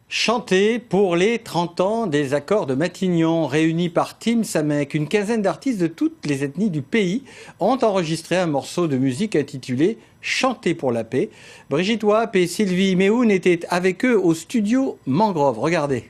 Chanter pour les 30 ans des accords de Matignon, réunis par Tim Samek. Une quinzaine d'artistes de toutes les ethnies du pays ont enregistré un morceau de musique intitulé « Chanter pour la paix ». Brigitte Wap et Sylvie Méhoun étaient avec eux au studio Mangrove. Regardez.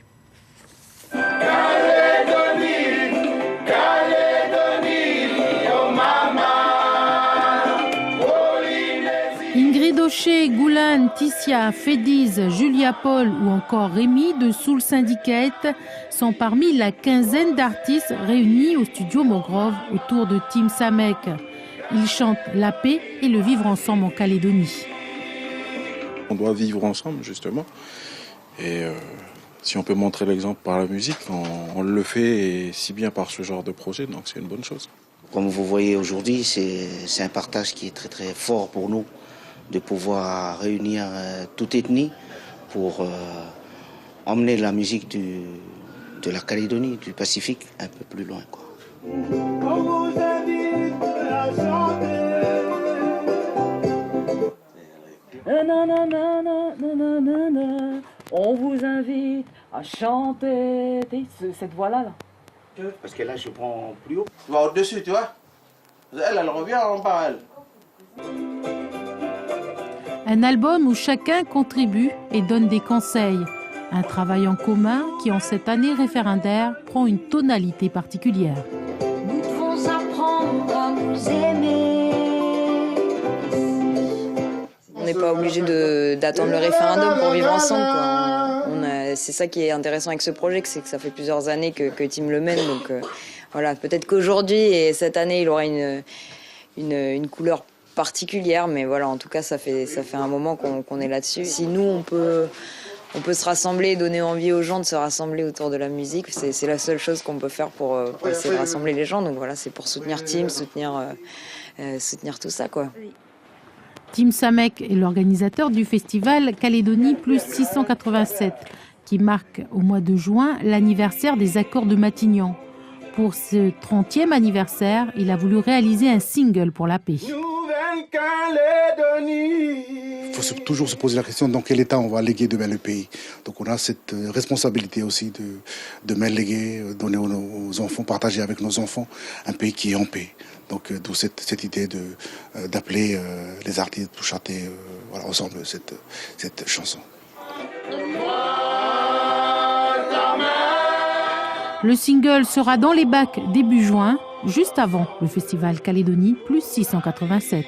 Ingrid Ocher, Goulan, Tissia, Fédiz, Julia Paul ou encore Rémi de Soul Syndicate sont parmi la quinzaine d'artistes réunis au studio Mangrove autour de Tim Samek. Ils chantent la paix et le vivre ensemble en Calédonie. On doit vivre ensemble justement et si on peut montrer l'exemple par la musique, on le fait et si bien par ce genre de projet, donc c'est une bonne chose. Comme vous voyez aujourd'hui, c'est un partage qui est très très fort pour nous, de pouvoir réunir toute ethnie pour emmener la musique de la Calédonie, du Pacifique, un peu plus loin, quoi. On vous invite à chanter. On vous invite à chanter. Cette voix-là, là. Parce que là, je prends plus haut. Tu vas au-dessus, tu vois. Elle revient en parallèle. Un album où chacun contribue et donne des conseils. Un travail en commun qui, en cette année référendaire, prend une tonalité particulière. Nous devons apprendre à nous aimer. On n'est pas obligé d'attendre le référendum pour vivre ensemble, quoi. C'est ça qui est intéressant avec ce projet, c'est que ça fait plusieurs années que Tim le mène. Donc voilà, peut-être qu'aujourd'hui et cette année, il aura une couleur particulière, mais voilà, en tout cas, ça fait un moment qu'on est là-dessus. Si nous, on peut se rassembler et donner envie aux gens de se rassembler autour de la musique, c'est la seule chose qu'on peut faire pour essayer de rassembler les gens. Donc voilà, c'est pour soutenir Tim, soutenir tout ça, quoi. Tim Samek est l'organisateur du festival Calédonie Plus 687, qui marque au mois de juin l'anniversaire des accords de Matignon. Pour ce 30e anniversaire, il a voulu réaliser un single pour la paix. Il faut toujours se poser la question dans quel état on va léguer demain le pays. Donc on a cette responsabilité aussi de demain léguer, donner aux enfants, partager avec nos enfants un pays qui est en paix. Donc d'où cette idée d'appeler les artistes pour chanter ensemble cette chanson. Le single sera dans les bacs début juin, juste avant le festival Calédonie Plus 687.